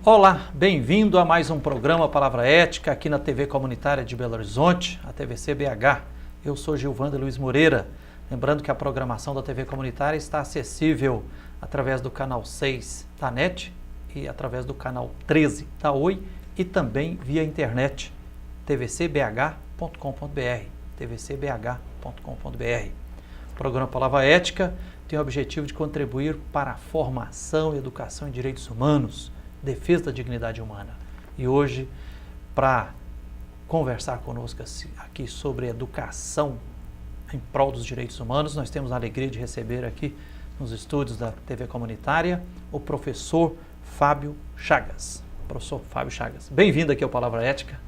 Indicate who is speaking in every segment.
Speaker 1: Olá, bem-vindo a mais um programa Palavra Ética aqui na TV Comunitária de Belo Horizonte, a TVC BH. Eu sou Gilvander Luiz Moreira. Lembrando que a programação da TV Comunitária está acessível através do canal 6 da NET e através do canal 13 da Oi e também via internet tvcbh.com.br, tvcbh.com.br. O programa Palavra Ética tem o objetivo de contribuir para a formação e educação em direitos humanos, defesa da dignidade humana. E hoje, para conversar conosco aqui sobre educação em prol dos direitos humanos, nós temos a alegria de receber aqui nos estúdios da TV Comunitária o professor Fábio Chagas. Professor Fábio Chagas, bem-vindo aqui ao Palavra Ética.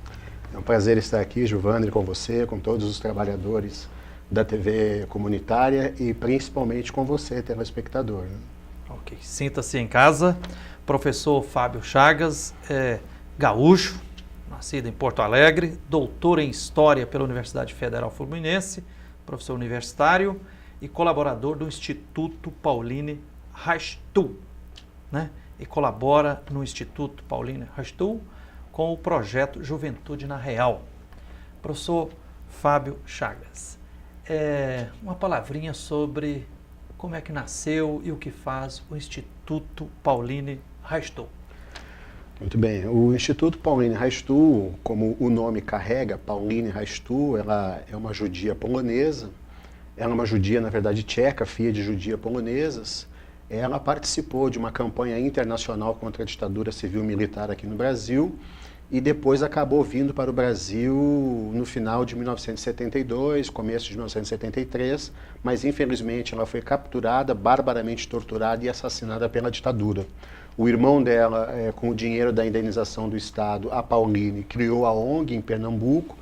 Speaker 2: É um prazer estar aqui, Gilvander, com você, com todos os trabalhadores da TV Comunitária e principalmente com você, telespectador. Né?
Speaker 1: Ok, sinta-se em casa. Professor Fábio Chagas é gaúcho, nascido em Porto Alegre, doutor em História pela Universidade Federal Fluminense, professor universitário e colaborador do Instituto Pauline Rastoul, né? E colabora no Instituto Pauline Rastoul com o projeto Juventude na Real. Professor Fábio Chagas, uma palavrinha sobre como é que nasceu e o que faz o Instituto Pauline Rastoul.
Speaker 2: Muito bem. O Instituto Pauline Rastoul, como o nome carrega, Pauline Rastoul, ela é uma judia polonesa. Ela é uma judia, na verdade, tcheca, filha de judia polonesas. Ela participou de uma campanha internacional contra a ditadura civil-militar aqui no Brasil e depois acabou vindo para o Brasil no final de 1972, começo de 1973, mas infelizmente ela foi capturada, barbaramente torturada e assassinada pela ditadura. O irmão dela, com o dinheiro da indenização do Estado, a Pauline, criou a ONG em Pernambuco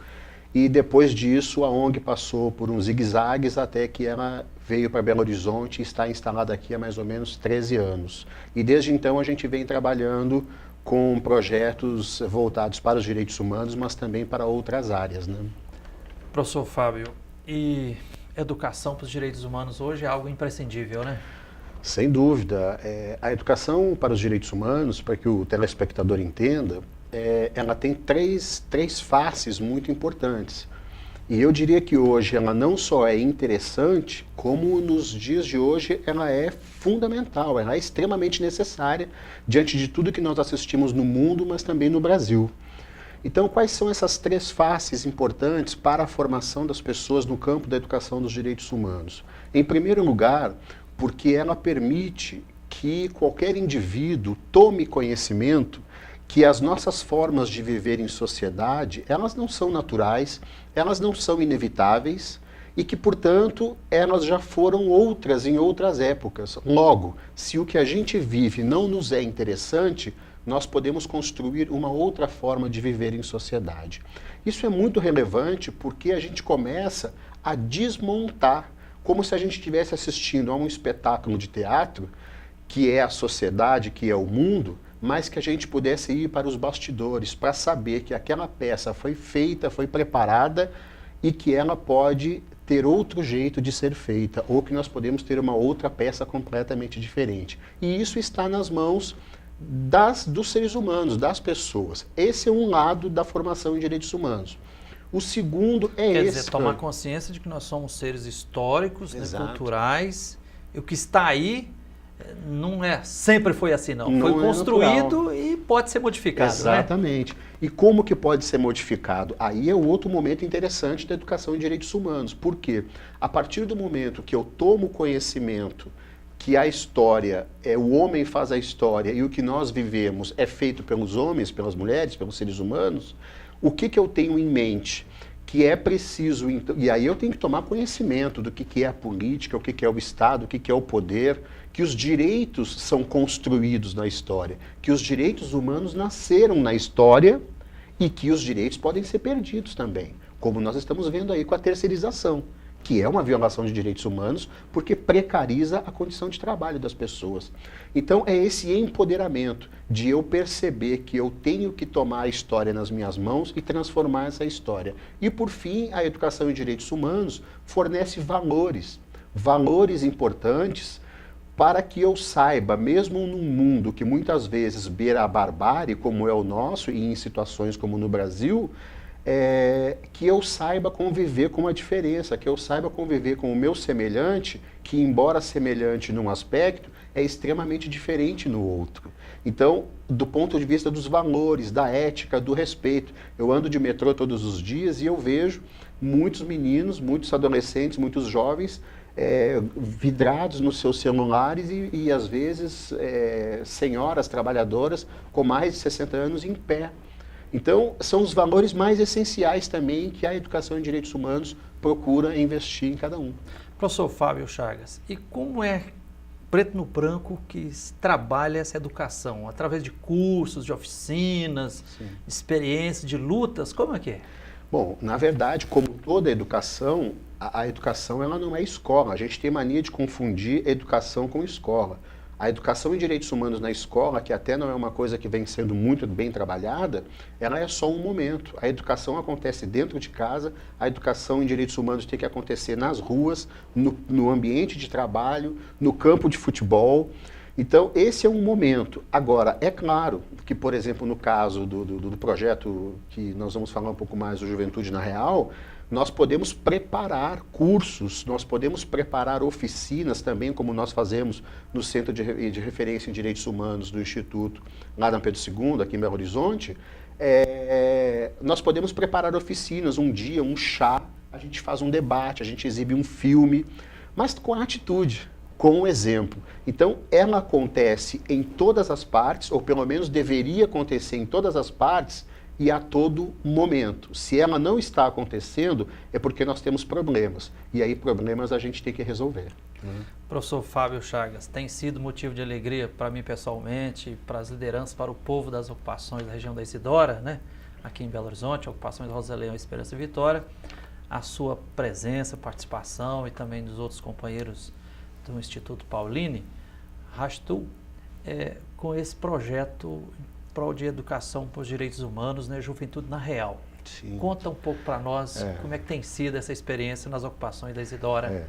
Speaker 2: e depois disso a ONG passou por uns zigue-zagues até que ela veio para Belo Horizonte e está instalada aqui há mais ou menos 13 anos. E desde então a gente vem trabalhando com projetos voltados para os direitos humanos, mas também para outras áreas, né?
Speaker 1: Professor Fábio, e educação para os direitos humanos hoje é algo imprescindível, né?
Speaker 2: Sem dúvida. A educação para os direitos humanos, para que o telespectador entenda, ela tem três faces muito importantes. E eu diria que hoje ela não só é interessante, como nos dias de hoje ela é fundamental, ela é extremamente necessária diante de tudo que nós assistimos no mundo, mas também no Brasil. Então, quais são essas três faces importantes para a formação das pessoas no campo da educação dos direitos humanos? Em primeiro lugar, porque ela permite que qualquer indivíduo tome conhecimento que as nossas formas de viver em sociedade, elas não são naturais, elas não são inevitáveis e que, portanto, elas já foram outras em outras épocas. Logo, se o que a gente vive não nos é interessante, nós podemos construir uma outra forma de viver em sociedade. Isso é muito relevante porque a gente começa a desmontar, como se a gente estivesse assistindo a um espetáculo de teatro, que é a sociedade, que é o mundo, mas que a gente pudesse ir para os bastidores para saber que aquela peça foi feita, foi preparada e que ela pode ter outro jeito de ser feita, ou que nós podemos ter uma outra peça completamente diferente. E isso está nas mãos dos seres humanos, das pessoas. Esse é um lado da formação em direitos humanos. O segundo é
Speaker 1: Quer dizer, tomar consciência de que nós somos seres históricos, né, culturais, e o que está aí não sempre foi assim, não. Foi construído e pode ser modificado.
Speaker 2: Exatamente. Né? E como que pode ser modificado? Aí é outro momento interessante da educação em direitos humanos. Por quê? A partir do momento que eu tomo conhecimento que a história, o homem faz a história e o que nós vivemos é feito pelos homens, pelas mulheres, pelos seres humanos, o que eu tenho em mente? Que é preciso, e aí eu tenho que tomar conhecimento do que é a política, o que é o Estado, o que é o poder, que os direitos são construídos na história, que os direitos humanos nasceram na história e que os direitos podem ser perdidos também, como nós estamos vendo aí com a terceirização, que é uma violação de direitos humanos porque precariza a condição de trabalho das pessoas. Então é esse empoderamento de eu perceber que eu tenho que tomar a história nas minhas mãos e transformar essa história. E por fim, a educação em direitos humanos fornece valores importantes para que eu saiba, mesmo num mundo que muitas vezes beira a barbárie, como é o nosso, e em situações como no Brasil, que eu saiba conviver com a diferença, que eu saiba conviver com o meu semelhante, que embora semelhante num aspecto, é extremamente diferente no outro. Então, do ponto de vista dos valores, da ética, do respeito, eu ando de metrô todos os dias e eu vejo muitos meninos, muitos adolescentes, muitos jovens vidrados nos seus celulares e às vezes senhoras trabalhadoras com mais de 60 anos em pé. Então, são os valores mais essenciais também que a educação em direitos humanos procura investir em cada um.
Speaker 1: Professor Fábio Chagas, e como é preto no branco que trabalha essa educação? Através de cursos, de oficinas, experiências, de lutas, como é que é?
Speaker 2: Bom, na verdade, como toda educação, a educação ela não é escola. A gente tem mania de confundir educação com escola. A educação em direitos humanos na escola, que até não é uma coisa que vem sendo muito bem trabalhada, ela é só um momento. A educação acontece dentro de casa, a educação em direitos humanos tem que acontecer nas ruas, no ambiente de trabalho, no campo de futebol. Então, esse é um momento. Agora, é claro que, por exemplo, no caso do projeto que nós vamos falar um pouco mais do Juventude na Real, nós podemos preparar cursos, nós podemos preparar oficinas também, como nós fazemos no Centro de Referência em Direitos Humanos do Instituto, lá na Pedro II, aqui em Belo Horizonte. Nós podemos preparar oficinas, um dia, um chá, a gente faz um debate, a gente exibe um filme, mas com atitude, com o exemplo. Então, ela acontece em todas as partes, ou pelo menos deveria acontecer em todas as partes, e a todo momento. Se ela não está acontecendo, é porque nós temos problemas. E aí, problemas a gente tem que resolver.
Speaker 1: Professor Fábio Chagas, tem sido motivo de alegria para mim pessoalmente, para as lideranças, para o povo das ocupações da região da Isidora, né? Aqui em Belo Horizonte, ocupações Rosa Leão, Esperança e Vitória, a sua presença, participação e também dos outros companheiros do Instituto Pauline, Rastu, com esse projeto prol de educação para os direitos humanos, né, Juventude na Real.
Speaker 2: Sim.
Speaker 1: Conta um pouco para nós como é que tem sido essa experiência nas ocupações da Isidora.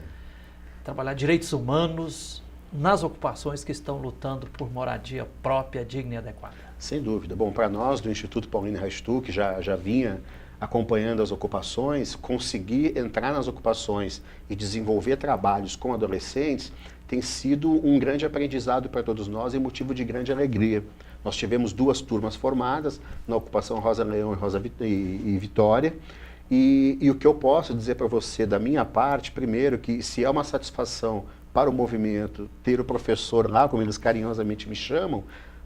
Speaker 1: Trabalhar direitos humanos nas ocupações que estão lutando por moradia própria, digna e adequada.
Speaker 2: Sem dúvida. Bom, para nós do Instituto Pauline Rastu, que já vinha acompanhando as ocupações, conseguir entrar nas ocupações e desenvolver trabalhos com adolescentes tem sido um grande aprendizado para todos nós e motivo de grande alegria. Nós tivemos 2 turmas formadas na ocupação Rosa Leão e Vitória. E o que eu posso dizer para você da minha parte, primeiro, que se é uma satisfação para o movimento ter o professor lá, como eles carinhosamente me chamam,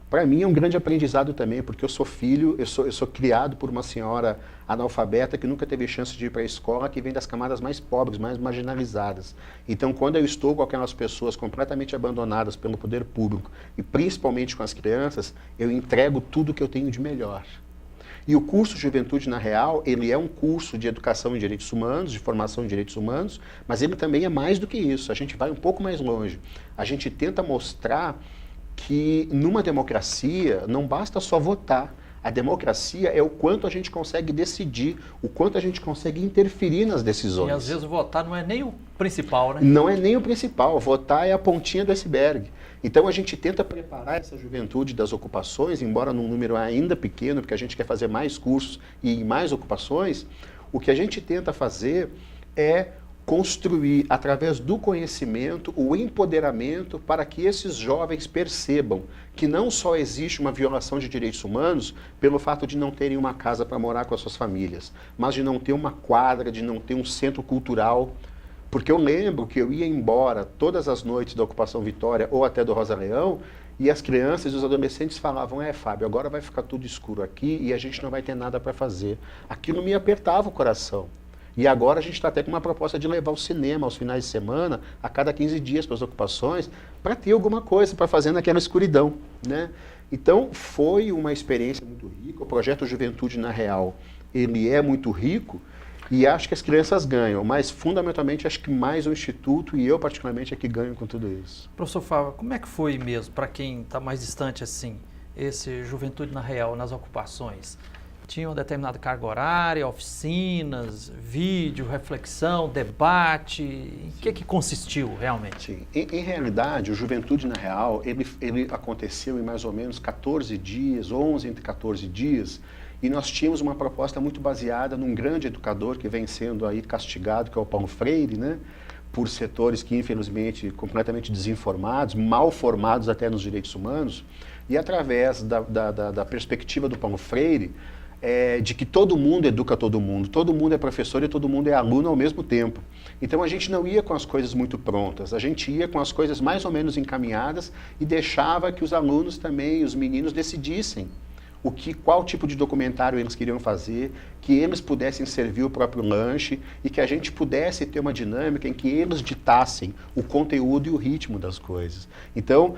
Speaker 2: para mim é um grande aprendizado também, porque eu sou filho, eu sou criado por uma senhora analfabeta que nunca teve chance de ir para a escola, que vem das camadas mais pobres, mais marginalizadas. Então, quando eu estou com aquelas pessoas completamente abandonadas pelo poder público, e principalmente com as crianças, eu entrego tudo que eu tenho de melhor. E o curso Juventude na Real, ele é um curso de educação em direitos humanos, de formação em direitos humanos, mas ele também é mais do que isso. A gente vai um pouco mais longe. A gente tenta mostrar que numa democracia não basta só votar. A democracia é o quanto a gente consegue decidir, o quanto a gente consegue interferir nas decisões.
Speaker 1: E às vezes votar não é nem o principal, né?
Speaker 2: Não é nem o principal, votar é a pontinha do iceberg. Então a gente tenta preparar essa juventude das ocupações, embora num número ainda pequeno, porque a gente quer fazer mais cursos e mais ocupações, o que a gente tenta fazer é construir, através do conhecimento, o empoderamento para que esses jovens percebam que não só existe uma violação de direitos humanos pelo fato de não terem uma casa para morar com as suas famílias, mas de não ter uma quadra, de não ter um centro cultural. Porque eu lembro que eu ia embora todas as noites da Ocupação Vitória ou até do Rosa Leão e as crianças e os adolescentes falavam: Fábio, agora vai ficar tudo escuro aqui e a gente não vai ter nada para fazer. Aquilo me apertava o coração. E agora a gente está até com uma proposta de levar o cinema aos finais de semana, a cada 15 dias para as ocupações, para ter alguma coisa para fazer naquela escuridão, né? Então foi uma experiência muito rica. O projeto Juventude na Real, ele é muito rico e acho que as crianças ganham, mas fundamentalmente acho que mais o Instituto e eu particularmente é que ganho com tudo isso.
Speaker 1: Professor Fábio, como é que foi mesmo, para quem está mais distante assim, esse Juventude na Real, nas ocupações? tinha uma determinada carga horária, oficinas, vídeo, reflexão, debate. Em que consistiu realmente?
Speaker 2: Sim. Em realidade, o Juventude na Real, ele aconteceu em mais ou menos 14 dias, 11 entre 14 dias, e nós tínhamos uma proposta muito baseada num grande educador que vem sendo aí castigado, que é o Paulo Freire, né? Por setores que, infelizmente, completamente desinformados, mal formados até nos direitos humanos, e através da perspectiva do Paulo Freire, de que todo mundo educa todo mundo é professor e todo mundo é aluno ao mesmo tempo. Então a gente não ia com as coisas muito prontas, a gente ia com as coisas mais ou menos encaminhadas e deixava que os alunos também, os meninos, decidissem qual tipo de documentário eles queriam fazer, que eles pudessem servir o próprio lanche e que a gente pudesse ter uma dinâmica em que eles ditassem o conteúdo e o ritmo das coisas. Então,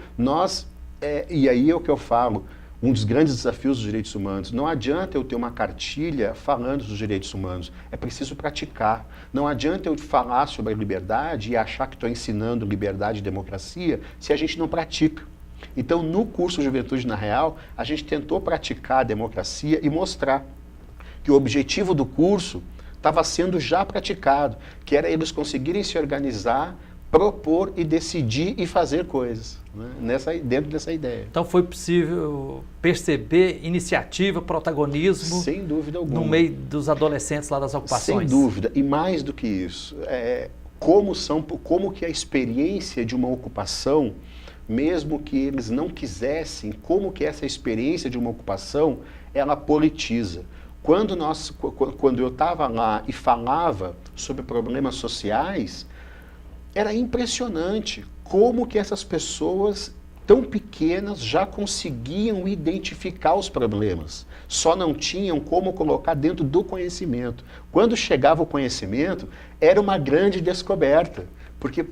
Speaker 2: e aí é o que eu falo, um dos grandes desafios dos direitos humanos. Não adianta eu ter uma cartilha falando dos direitos humanos, é preciso praticar. Não adianta eu falar sobre a liberdade e achar que estou ensinando liberdade e democracia se a gente não pratica. Então, no curso Juventude na Real, a gente tentou praticar a democracia e mostrar que o objetivo do curso estava sendo já praticado, que era eles conseguirem se organizar, propor e decidir e fazer coisas, né? Dentro dessa ideia.
Speaker 1: Então foi possível perceber iniciativa, protagonismo,
Speaker 2: sem dúvida alguma,
Speaker 1: no meio dos adolescentes lá das ocupações?
Speaker 2: Sem dúvida, e mais do que isso, como que a experiência de uma ocupação, mesmo que eles não quisessem, como que essa experiência de uma ocupação, ela politiza. Quando eu estava lá e falava sobre problemas sociais, era impressionante como que essas pessoas tão pequenas já conseguiam identificar os problemas. Só não tinham como colocar dentro do conhecimento. Quando chegava o conhecimento, era uma grande descoberta. Porque,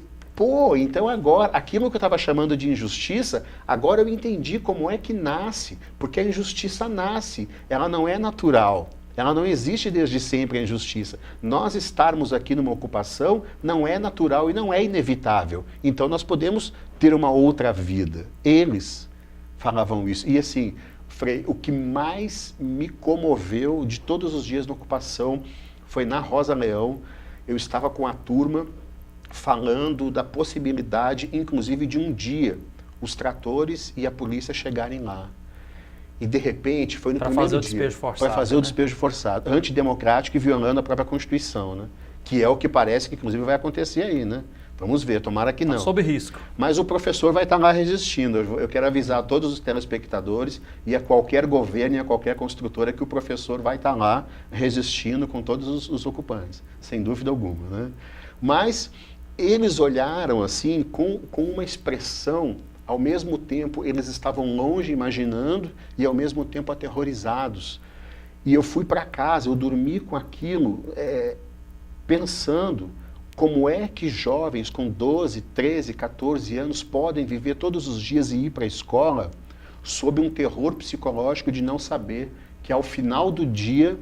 Speaker 2: então agora, aquilo que eu estava chamando de injustiça, agora eu entendi como é que nasce. Porque a injustiça nasce, ela não é natural. Ela não existe desde sempre, a injustiça. Nós estarmos aqui numa ocupação não é natural e não é inevitável. Então nós podemos ter uma outra vida. Eles falavam isso. E assim, Frei, o que mais me comoveu de todos os dias na ocupação foi na Rosa Leão. Eu estava com a turma falando da possibilidade, inclusive, de um dia os tratores e a polícia chegarem lá. E, de repente, foi no primeiro dia, para fazer o despejo forçado, antidemocrático e violando a própria Constituição, né? Que é o que parece que, inclusive, vai acontecer aí, né? Vamos ver, tomara que não.
Speaker 1: Tá sob risco.
Speaker 2: Mas o professor vai estar lá resistindo. Eu quero avisar a todos os telespectadores e a qualquer governo e a qualquer construtora que o professor vai estar lá resistindo com todos os ocupantes, sem dúvida alguma, né? Mas eles olharam, assim, com uma expressão. Ao mesmo tempo, eles estavam longe imaginando e, ao mesmo tempo, aterrorizados. E eu fui para casa, eu dormi com aquilo, pensando como é que jovens com 12, 13, 14 anos podem viver todos os dias e ir para a escola sob um terror psicológico de não saber que, ao final do dia,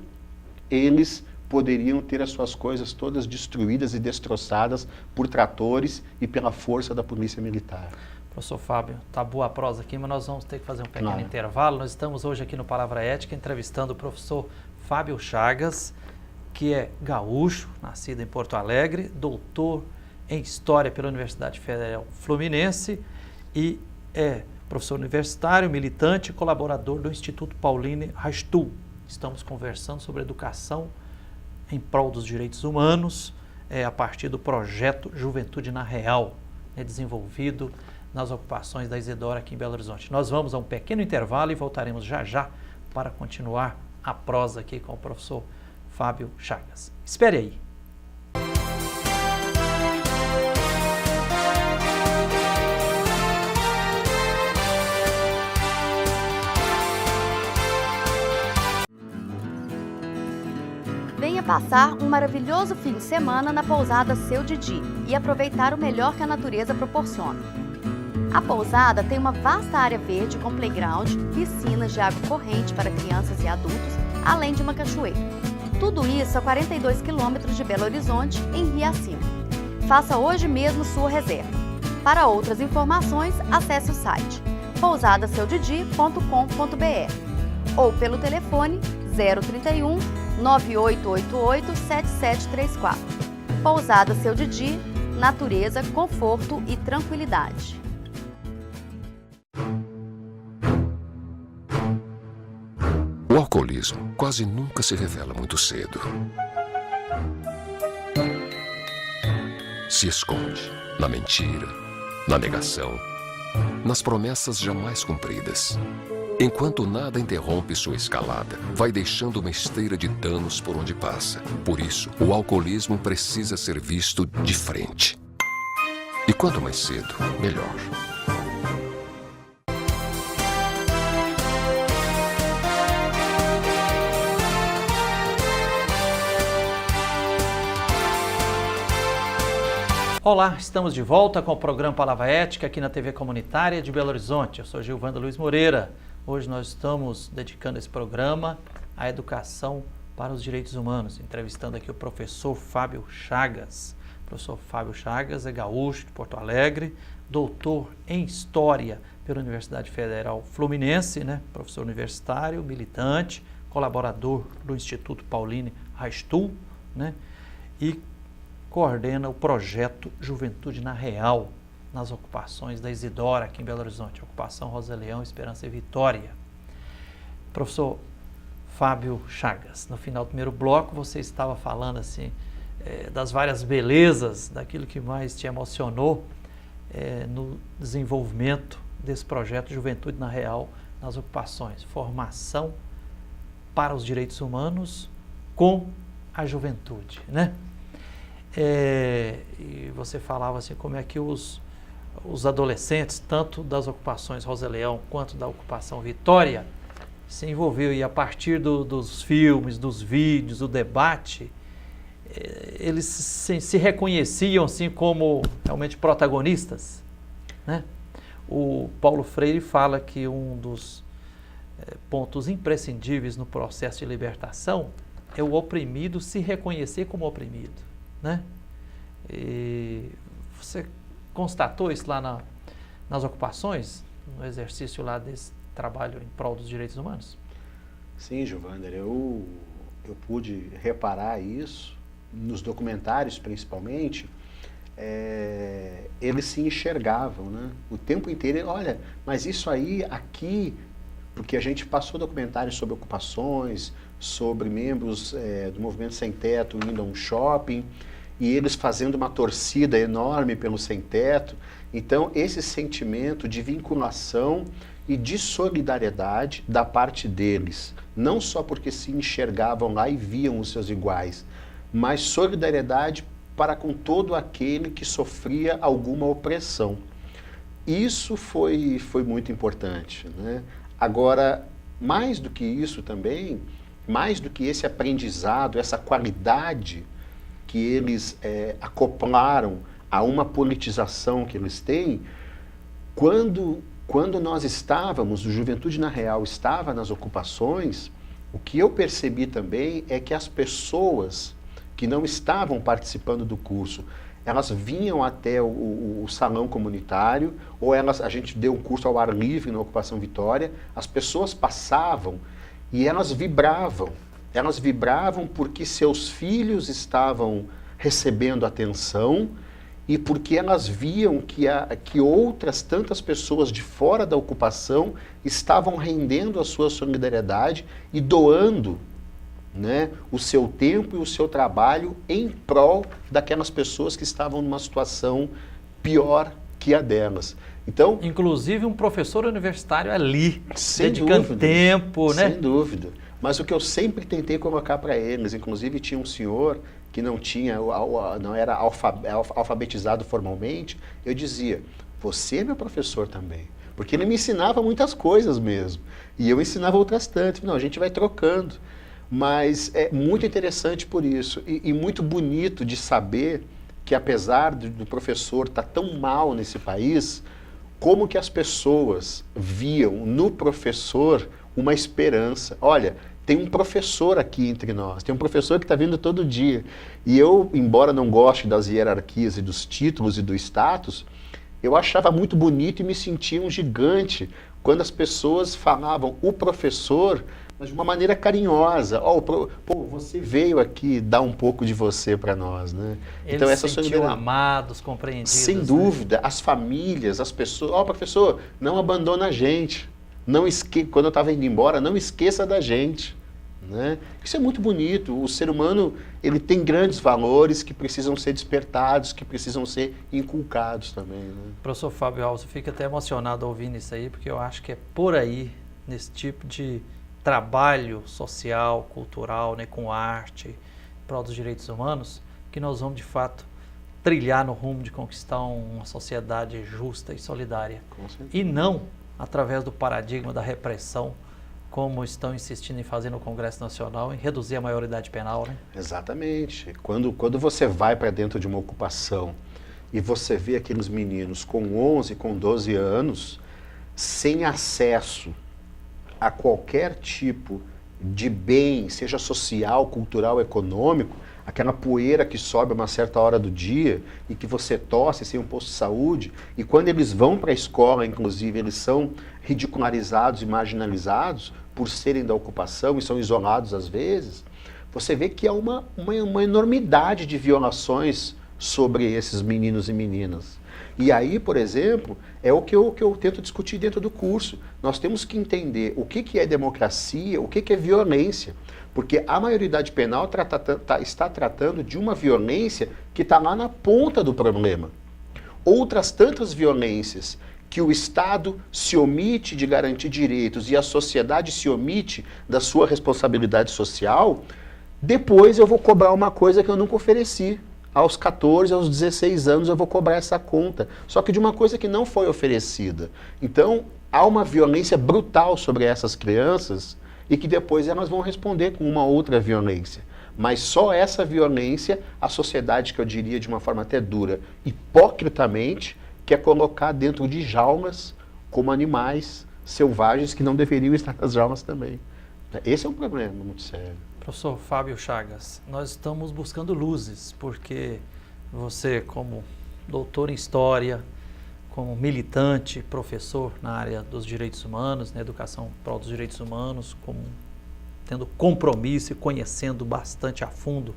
Speaker 2: eles poderiam ter as suas coisas todas destruídas e destroçadas por tratores e pela força da polícia militar.
Speaker 1: Professor Fábio, tá boa a prosa aqui, mas nós vamos ter que fazer um pequeno intervalo. Nós estamos hoje aqui no Palavra Ética entrevistando o professor Fábio Chagas, que é gaúcho, nascido em Porto Alegre, doutor em História pela Universidade Federal Fluminense e é professor universitário, militante e colaborador do Instituto Pauline Rastul. Estamos conversando sobre educação em prol dos direitos humanos, a partir do projeto Juventude na Real, desenvolvido nas ocupações da Isidora aqui em Belo Horizonte. Nós vamos a um pequeno intervalo e voltaremos já já para continuar a prosa aqui com o professor Fábio Chagas. Espere aí.
Speaker 3: Venha passar um maravilhoso fim de semana na pousada Seu Didi e aproveitar o melhor que a natureza proporciona. A pousada tem uma vasta área verde com playground, piscinas de água corrente para crianças e adultos, além de uma cachoeira. Tudo isso a 42 quilômetros de Belo Horizonte, em Rio Acima. Faça hoje mesmo sua reserva. Para outras informações, acesse o site pousadasseudidi.com.br ou pelo telefone 031 9888 7734. Pousada Seu Didi, natureza, conforto e tranquilidade.
Speaker 4: O alcoolismo quase nunca se revela muito cedo. Se esconde na mentira, na negação, nas promessas jamais cumpridas. Enquanto nada interrompe sua escalada, vai deixando uma esteira de danos por onde passa. Por isso, o alcoolismo precisa ser visto de frente. E quanto mais cedo, melhor.
Speaker 1: Olá, estamos de volta com o programa Palavra Ética aqui na TV Comunitária de Belo Horizonte. Eu sou Gilvando Luiz Moreira. Hoje nós estamos dedicando esse programa à educação para os direitos humanos, entrevistando aqui o professor Fábio Chagas. O professor Fábio Chagas é gaúcho de Porto Alegre, doutor em História pela Universidade Federal Fluminense, professor universitário, militante, colaborador do Instituto Pauline Reichstuhl, e coordena o projeto Juventude na Real, nas ocupações da Isidora, aqui em Belo Horizonte, ocupação Rosa Leão, Esperança e Vitória. Professor Fábio Chagas, no final do primeiro bloco você estava falando assim, das várias belezas, daquilo que mais te emocionou no desenvolvimento desse projeto Juventude na Real, nas ocupações, formação para os direitos humanos com a juventude, e você falava assim, como é que os adolescentes, tanto das ocupações Rosa Leão quanto da ocupação Vitória, se envolveu, e a partir dos filmes, dos vídeos, do debate, eles se reconheciam assim como realmente protagonistas, O Paulo Freire fala que um dos pontos imprescindíveis no processo de libertação é o oprimido se reconhecer como oprimido, E você constatou isso lá nas ocupações, no exercício lá desse trabalho em prol dos direitos humanos?
Speaker 2: Sim, Giovanni, eu pude reparar isso nos documentários, principalmente. Eles se enxergavam, o tempo inteiro. Olha, mas isso aí aqui, porque a gente passou documentários sobre ocupações, sobre membros do movimento sem teto indo a um shopping, e eles fazendo uma torcida enorme pelo sem-teto. Então, esse sentimento de vinculação e de solidariedade da parte deles, não só porque se enxergavam lá e viam os seus iguais, mas solidariedade para com todo aquele que sofria alguma opressão. Isso foi muito importante, Agora, mais do que isso também, mais do que esse aprendizado, essa qualidade que eles acoplaram a uma politização que eles têm, quando nós estávamos, o Juventude na Real estava nas ocupações, o que eu percebi também é que as pessoas que não estavam participando do curso, elas vinham até o salão comunitário, ou a gente deu um curso ao ar livre na Ocupação Vitória, as pessoas passavam e elas vibravam. Elas vibravam porque seus filhos estavam recebendo atenção e porque elas viam que outras tantas pessoas de fora da ocupação estavam rendendo a sua solidariedade e doando o seu tempo e o seu trabalho em prol daquelas pessoas que estavam numa situação pior que a delas. Então,
Speaker 1: inclusive um professor universitário ali,
Speaker 2: sem
Speaker 1: dedicando
Speaker 2: dúvida,
Speaker 1: tempo,
Speaker 2: Sem dúvida. Mas o que eu sempre tentei colocar para eles, inclusive tinha um senhor que não era alfabetizado formalmente, eu dizia, você é meu professor também. Porque ele me ensinava muitas coisas mesmo. E eu ensinava outras tantas. Não, a gente vai trocando. Mas é muito interessante por isso. E muito bonito de saber que, apesar do professor estar tão mal nesse país, como que as pessoas viam no professor uma esperança. Olha, tem um professor aqui entre nós, tem um professor que está vindo todo dia. E eu, embora não goste das hierarquias e dos títulos e do status, eu achava muito bonito e me sentia um gigante quando as pessoas falavam o professor mas de uma maneira carinhosa. Pô, você veio aqui dar um pouco de você para nós, né?
Speaker 1: Então essa solidariedade, amados, compreendidos.
Speaker 2: Sem dúvida, as famílias, as pessoas. Professor, não abandona a gente. Quando eu estava indo embora, não esqueça da gente. Né? Isso é muito bonito. O ser humano, ele tem grandes valores que precisam ser despertados, que precisam ser inculcados também. Né?
Speaker 1: Professor Fábio Alves, eu fico até emocionado ouvindo isso aí, porque eu acho que é por aí, nesse tipo de trabalho social, cultural, né, com arte, em prol dos direitos humanos, que nós vamos de fato trilhar no rumo de conquistar uma sociedade justa e solidária. E não através do paradigma da repressão, como estão insistindo em fazer no Congresso Nacional, em reduzir a maioridade penal, né?
Speaker 2: Exatamente. Quando você vai para dentro de uma ocupação e você vê aqueles meninos com 11, com 12 anos, sem acesso a qualquer tipo de bem, seja social, cultural, econômico, aquela poeira que sobe a uma certa hora do dia e que você tosse sem um posto de saúde, e quando eles vão para a escola, inclusive, eles são ridicularizados e marginalizados por serem da ocupação e são isolados às vezes, você vê que há uma enormidade de violações sobre esses meninos e meninas. E aí, por exemplo, é o que eu tento discutir dentro do curso. Nós temos que entender o que é democracia, o que é violência. Porque a maioridade penal está tratando de uma violência que está lá na ponta do problema. Outras tantas violências que o Estado se omite de garantir direitos e a sociedade se omite da sua responsabilidade social, depois eu vou cobrar uma coisa que eu nunca ofereci. Aos 14, aos 16 anos eu vou cobrar essa conta. Só que de uma coisa que não foi oferecida. Então, há uma violência brutal sobre essas crianças e que depois elas vão responder com uma outra violência. Mas só essa violência, a sociedade, que eu diria de uma forma até dura, hipocritamente, quer colocar dentro de jaulas como animais selvagens que não deveriam estar nas jaulas também. Esse é um problema muito sério.
Speaker 1: Professor Fábio Chagas, nós estamos buscando luzes, porque você, como doutor em História, como militante, professor na área dos direitos humanos, na educação em prol dos direitos humanos, como tendo compromisso e conhecendo bastante a fundo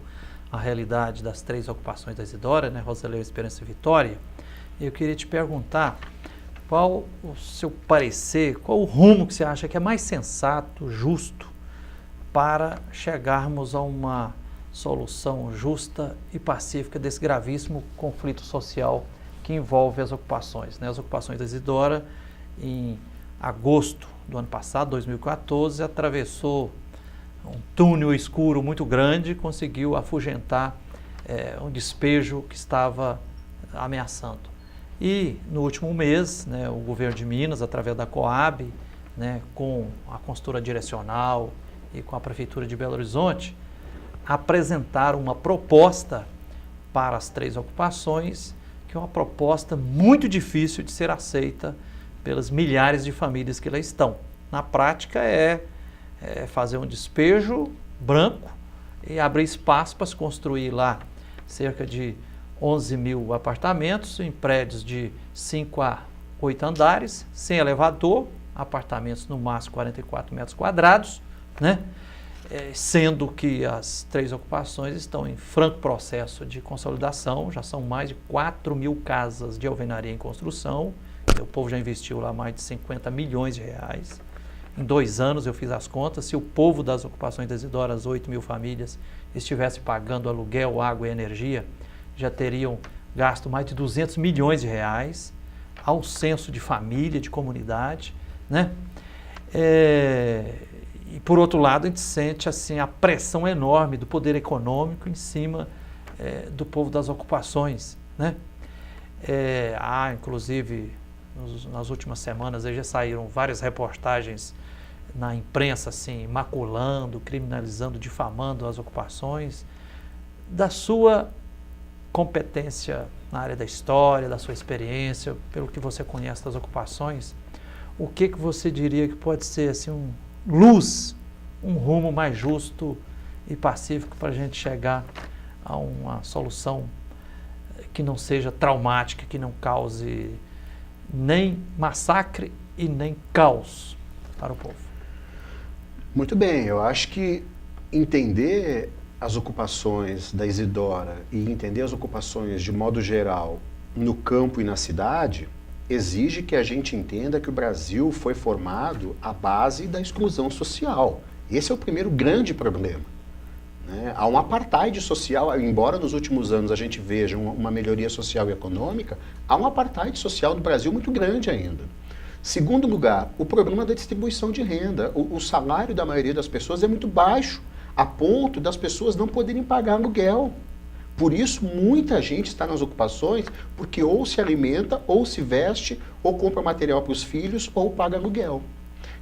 Speaker 1: a realidade das 3 ocupações da Isidora, né, Roseleu, Esperança e Vitória, eu queria te perguntar qual o seu parecer, qual o rumo que você acha que é mais sensato, justo, para chegarmos a uma solução justa e pacífica desse gravíssimo conflito social que envolve as ocupações. Né? As ocupações da Isidora, em agosto do ano passado, 2014, atravessou um túnel escuro muito grande e conseguiu afugentar um despejo que estava ameaçando. E no último mês, né, o governo de Minas, através da Coab, né, com a consultora direcional e com a Prefeitura de Belo Horizonte, apresentaram uma proposta para as 3 ocupações, que é uma proposta muito difícil de ser aceita pelas milhares de famílias que lá estão. Na prática é fazer um despejo branco e abrir espaço para se construir lá cerca de 11 mil apartamentos em prédios de 5 a 8 andares, sem elevador, apartamentos no máximo 44 metros quadrados, né? Sendo que as 3 ocupações estão em franco processo de consolidação, já são mais de 4 mil casas de alvenaria em construção, o povo já investiu lá mais de 50 milhões de reais. Em 2 anos eu fiz as contas, se o povo das ocupações da Isidora, as 8 mil famílias, estivesse pagando aluguel, água e energia, já teriam gasto mais de 200 milhões de reais ao censo de família, de comunidade, né? E por outro lado, a gente sente assim, a pressão enorme do poder econômico em cima do povo das ocupações, né? Há, inclusive, nas últimas semanas, já saíram várias reportagens na imprensa, assim, maculando, criminalizando, difamando as ocupações. Da sua competência na área da história, da sua experiência, pelo que você conhece das ocupações, o que você diria que pode ser assim, um rumo mais justo e pacífico para a gente chegar a uma solução que não seja traumática, que não cause nem massacre e nem caos para o povo?
Speaker 2: Muito bem, eu acho que entender as ocupações da Isidora e entender as ocupações de modo geral no campo e na cidade exige que a gente entenda que o Brasil foi formado à base da exclusão social. Esse é o primeiro grande problema. Né? Há um apartheid social, embora nos últimos anos a gente veja uma melhoria social e econômica, há um apartheid social no Brasil muito grande ainda. Segundo lugar, o problema da distribuição de renda. O salário da maioria das pessoas é muito baixo, a ponto das pessoas não poderem pagar aluguel. Por isso, muita gente está nas ocupações porque ou se alimenta, ou se veste, ou compra material para os filhos, ou paga aluguel.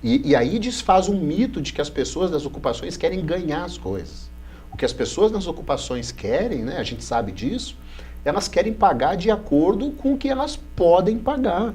Speaker 2: E aí desfaz um mito de que as pessoas das ocupações querem ganhar as coisas. O que as pessoas nas ocupações querem, né, a gente sabe disso, elas querem pagar de acordo com o que elas podem pagar.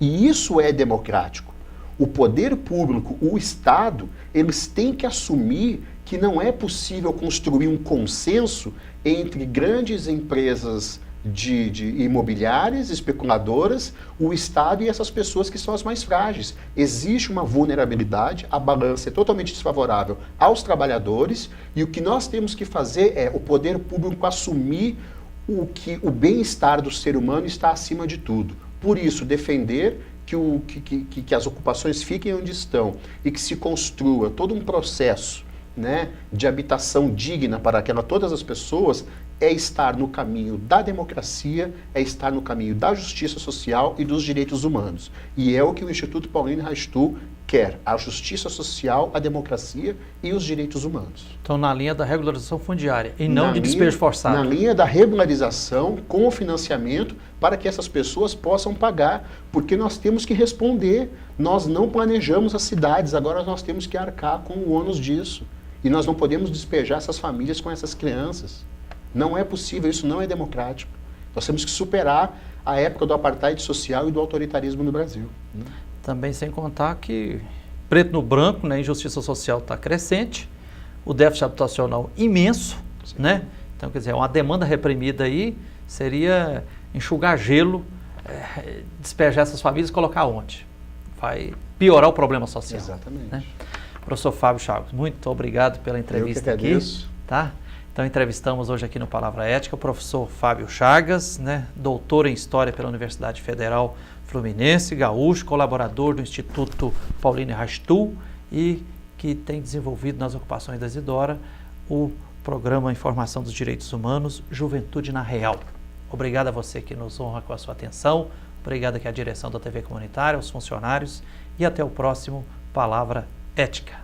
Speaker 2: E isso é democrático. O poder público, o Estado, eles têm que assumir que não é possível construir um consenso entre grandes empresas de imobiliárias, especuladoras, o Estado e essas pessoas que são as mais frágeis. Existe uma vulnerabilidade, a balança é totalmente desfavorável aos trabalhadores e o que nós temos que fazer é o poder público assumir o bem-estar do ser humano está acima de tudo. Por isso, defender que as ocupações fiquem onde estão e que se construa todo um processo, né, de habitação digna para todas as pessoas é estar no caminho da democracia, é estar no caminho da justiça social e dos direitos humanos. E é o que o Instituto Pauline Rachtu quer, a justiça social, a democracia e os direitos humanos.
Speaker 1: Então, na linha da regularização fundiária e não de despejo forçado.
Speaker 2: Na linha da regularização com o financiamento para que essas pessoas possam pagar, porque nós temos que responder. Nós não planejamos as cidades, agora nós temos que arcar com o ônus disso. E nós não podemos despejar essas famílias com essas crianças. Não é possível, isso não é democrático. Nós temos que superar a época do apartheid social e do autoritarismo no Brasil.
Speaker 1: Também sem contar que, preto no branco, né, a injustiça social está crescente, o déficit habitacional imenso, né? Então, quer dizer, uma demanda reprimida aí seria enxugar gelo, despejar essas famílias e colocar onde? Vai piorar o problema social.
Speaker 2: Exatamente.
Speaker 1: Né? Professor Fábio Chagas, muito obrigado pela entrevista aqui. Tá? Então, entrevistamos hoje aqui no Palavra Ética o professor Fábio Chagas, né, doutor em História pela Universidade Federal Fluminense, gaúcho, colaborador do Instituto Pauline Rachtu e que tem desenvolvido nas ocupações da Isidora o programa Informação dos Direitos Humanos, Juventude na Real. Obrigado a você que nos honra com a sua atenção, obrigado aqui à direção da TV Comunitária, aos funcionários e até o próximo Palavra Ética.